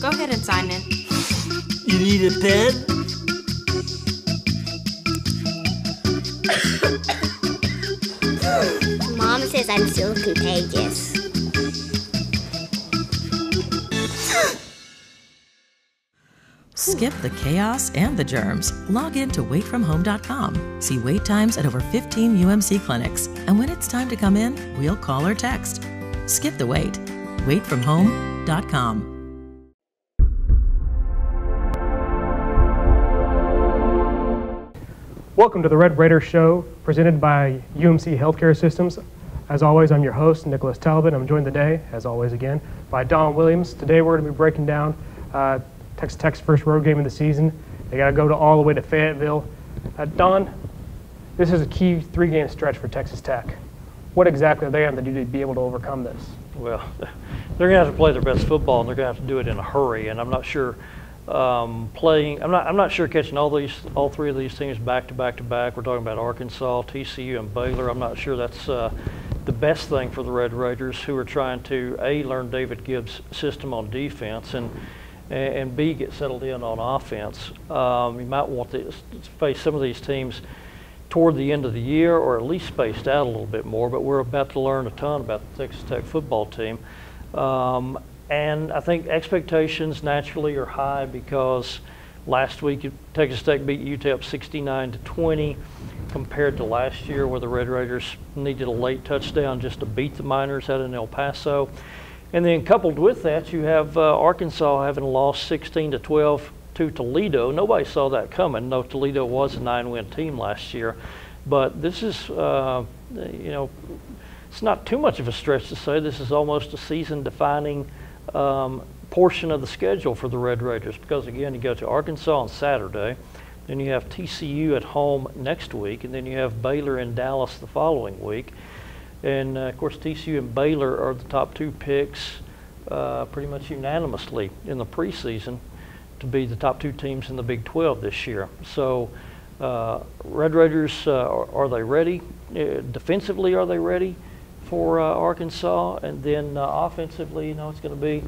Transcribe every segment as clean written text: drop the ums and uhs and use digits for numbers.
Go ahead and sign in. You need a pen? Mom says I'm so contagious. Skip the chaos and the germs. Log in to waitfromhome.com. See wait times at over 15 UMC clinics. And when it's time to come in, we'll call or text. Skip the wait. Waitfromhome.com. Welcome to the Red Raider Show, presented by UMC Healthcare Systems. As always, I'm your host, Nicholas Talbot. I'm joined today, as always again, by Don Williams. Today we're going to be breaking down Texas Tech's first road game of the season. They got to go all the way to Fayetteville. Don, this is a key three-game stretch for Texas Tech. What exactly are they going to do to be able to overcome this? Well, they're going to have to play their best football, and they're going to have to do it in a hurry. And I'm not sure I'm not sure catching all three of these teams back to back to back. We're talking about Arkansas, TCU, and Baylor. I'm not sure that's the best thing for the Red Raiders, who are trying to learn David Gibbs' system on defense and B, get settled in on offense. You might want to face some of these teams toward the end of the year, or at least spaced out a little bit more. But we're about to learn a ton about the Texas Tech football team. And I think expectations naturally are high because last week Texas Tech beat UTEP 69-20 compared to last year, where the Red Raiders needed a late touchdown just to beat the Miners out in El Paso. And then coupled with that, you have Arkansas having lost 16-12 to Toledo. Nobody saw that coming. No, Toledo was a 9-win team last year. But this is, it's not too much of a stretch to say this is almost a season-defining portion of the schedule for the Red Raiders, because again, you go to Arkansas on Saturday, then you have TCU at home next week, and then you have Baylor in Dallas the following week. And of course, TCU and Baylor are the top two picks pretty much unanimously in the preseason to be the top two teams in the Big 12 this year. So Red Raiders, are they ready? Defensively, are they ready for Arkansas? And then offensively, it's going to be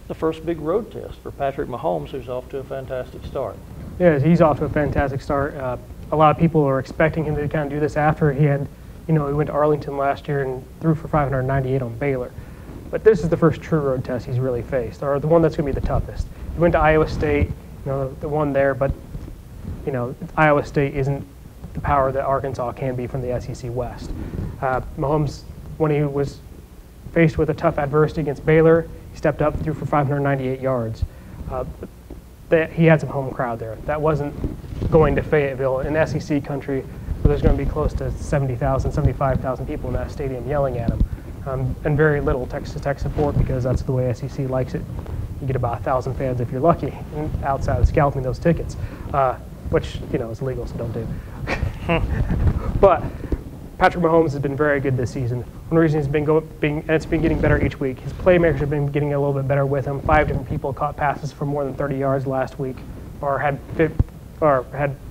the first big road test for Patrick Mahomes, who's off to a fantastic start. Yeah, he's off to a fantastic start. A lot of people are expecting him to kind of do this after he had, he went to Arlington last year and threw for 598 on Baylor. But this is the first true road test he's really faced, or the one that's going to be the toughest. He went to Iowa State, the one there, but Iowa State isn't the power that Arkansas can be from the SEC West. Mahomes, when he was faced with a tough adversity against Baylor, he stepped up, threw for 598 yards. He had some home crowd there. That wasn't going to Fayetteville, in SEC country, where there's going to be close to 70,000, 75,000 people in that stadium yelling at him. And very little Texas Tech support, because that's the way SEC likes it. You get about 1,000 fans if you're lucky, outside of scalping those tickets, which is legal, so don't do. But Patrick Mahomes has been very good this season. One reason he's and it's been getting better each week. His playmakers have been getting a little bit better with him. 5 different people caught passes for more than 30 yards last week, or had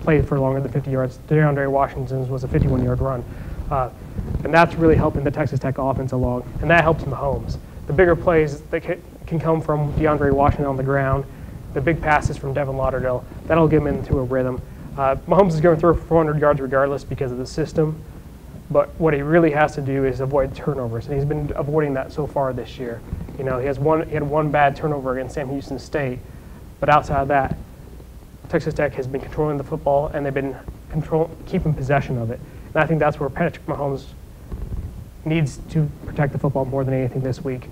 played for longer than 50 yards. DeAndre Washington's was a 51-yard run. And that's really helping the Texas Tech offense along, and that helps Mahomes. The bigger plays that can come from DeAndre Washington on the ground, the big passes from Devin Lauderdale, that'll get him into a rhythm. Mahomes is going to throw for 400 yards regardless because of the system, but what he really has to do is avoid turnovers, and he's been avoiding that so far this year. He had one bad turnover against Sam Houston State, but outside of that, Texas Tech has been controlling the football, and they've been keeping possession of it. And I think that's where Patrick Mahomes needs to protect the football more than anything this week.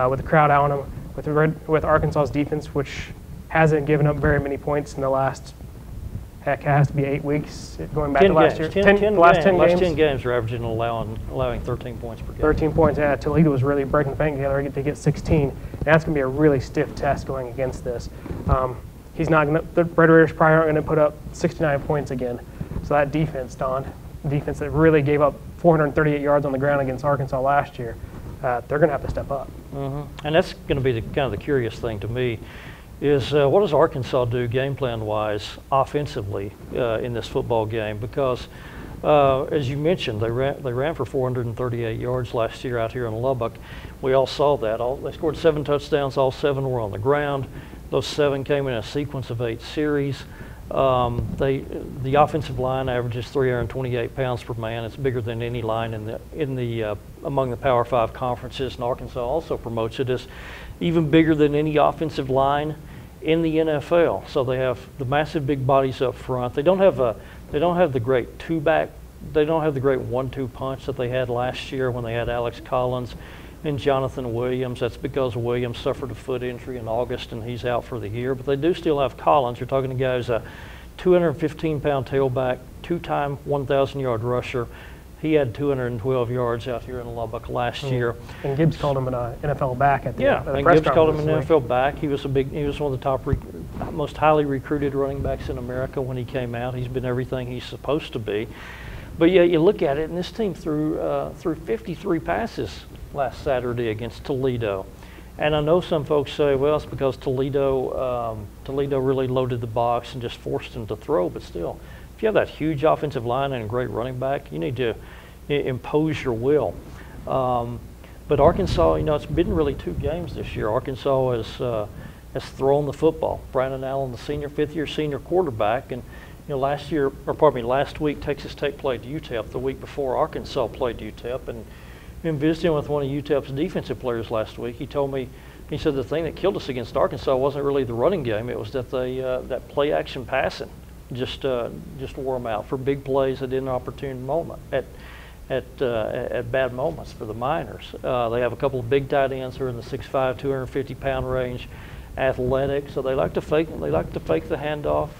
With the crowd out on him, with Arkansas's defense, which hasn't given up very many points in the last, it has to be 8 weeks, going back to last year. 10 games are averaging allowing 13 points per game. 13 points, yeah. Toledo was really breaking the bank together to get 16. And that's going to be a really stiff test going against this. The Red Raiders probably aren't going to put up 69 points again. So that defense, Don, defense that really gave up 438 yards on the ground against Arkansas last year, they're going to have to step up. And that's going to be kind of the curious thing to me is what does Arkansas do game plan-wise offensively in this football game? Because as you mentioned, they ran for 438 yards last year out here in Lubbock. We all saw that. They scored 7 touchdowns. All 7 were on the ground. Those 7 came in a sequence of 8 series. The offensive line averages 328 pounds per man. It's bigger than any line among the Power 5 conferences, and Arkansas also promotes it as even bigger than any offensive line in the NFL. So they have the massive big bodies up front. They don't have the great two-back. They don't have the great 1-2 punch that they had last year when they had Alex Collins and Jonathan Williams. That's because Williams suffered a foot injury in August and he's out for the year. But they do still have Collins. You're talking to guys, a 215-pound tailback, 2-time 1,000-yard rusher. He had 212 yards out here in Lubbock last year. And Gibbs called him an NFL back at the, yeah, at the and press Gibbs called him an conference. NFL back. He was one of the top, most highly recruited running backs in America when he came out. He's been everything he's supposed to be. But yeah, you look at it, and this team threw 53 passes last Saturday against Toledo. And I know some folks say, well, it's because Toledo really loaded the box and just forced them to throw. But still, if you have that huge offensive line and a great running back, you need to impose your will. But Arkansas, it's been really 2 games this year. Arkansas has thrown the football. Brandon Allen, the fifth-year senior quarterback, and last week Texas Tech played UTEP. The week before, Arkansas played UTEP, and in visiting with one of UTEP's defensive players last week, he told me, he said the thing that killed us against Arkansas wasn't really the running game. It was that that play-action passing just wore them out for big plays at inopportune moment at bad moments for the Miners. They have a couple of big tight ends who are in the 6'5", 250-pound range, athletic, so they like to fake the handoff,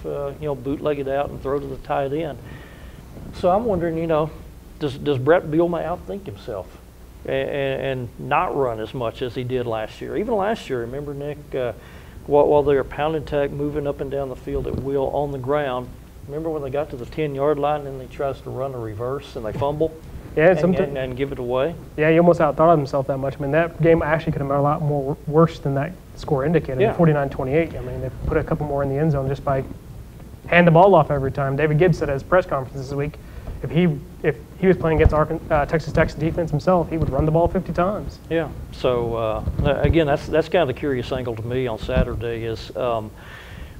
bootleg it out and throw to the tight end. So I'm wondering, does Brett Bielema outthink himself and not run as much as he did last year? Even last year, remember, Nick, while they were pounding tack, moving up and down the field at will on the ground, remember when they got to the 10-yard line and he tries to run a reverse and they fumble? Yeah, and give it away. Yeah, he almost outthought himself that much. I mean, that game actually could have been a lot more worse than that score indicated. Yeah. 49-28. I mean, they put a couple more in the end zone just by hand the ball off every time. David Gibbs said at his press conference this week, if he was playing against Texas Tech's defense himself, he would run the ball 50 times. Yeah. So again, that's kind of the curious angle to me on Saturday is.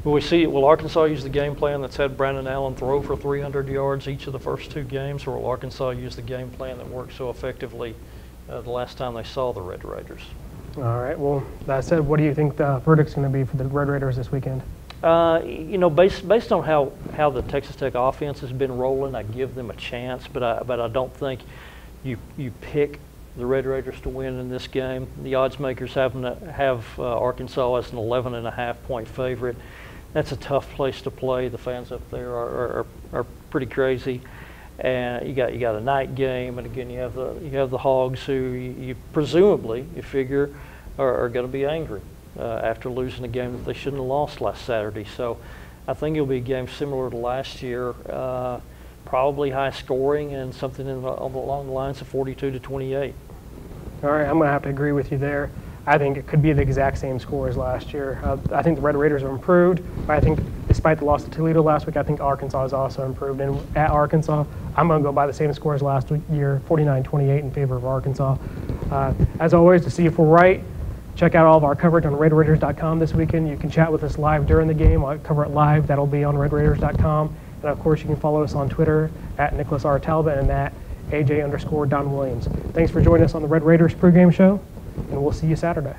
Will Arkansas use the game plan that's had Brandon Allen throw for 300 yards each of the first 2 games, or will Arkansas use the game plan that worked so effectively the last time they saw the Red Raiders? All right. Well, that said, what do you think the verdict's going to be for the Red Raiders this weekend? Based on how the Texas Tech offense has been rolling, I give them a chance, but I don't think you pick the Red Raiders to win in this game. The odds makers have Arkansas as an 11.5-point favorite. That's a tough place to play. The fans up there are pretty crazy, and you got a night game, and again you have the Hogs, who you presumably figure are going to be angry after losing a game that they shouldn't have lost last Saturday. So I think it'll be a game similar to last year, probably high scoring and something along the lines of 42-28. All right, I'm going to have to agree with you there. I think it could be the exact same score as last year. I think the Red Raiders have improved, but I think despite the loss to Toledo last week, I think Arkansas has also improved. And at Arkansas, I'm going to go by the same score as last year, 49-28 in favor of Arkansas. As always, to see if we're right, check out all of our coverage on RedRaiders.com this weekend. You can chat with us live during the game. I'll cover it live. That'll be on RedRaiders.com. And, of course, you can follow us on Twitter at Nicholas R. Talbot and at AJ_Don Williams. Thanks for joining us on the Red Raiders pregame show, and we'll see you Saturday.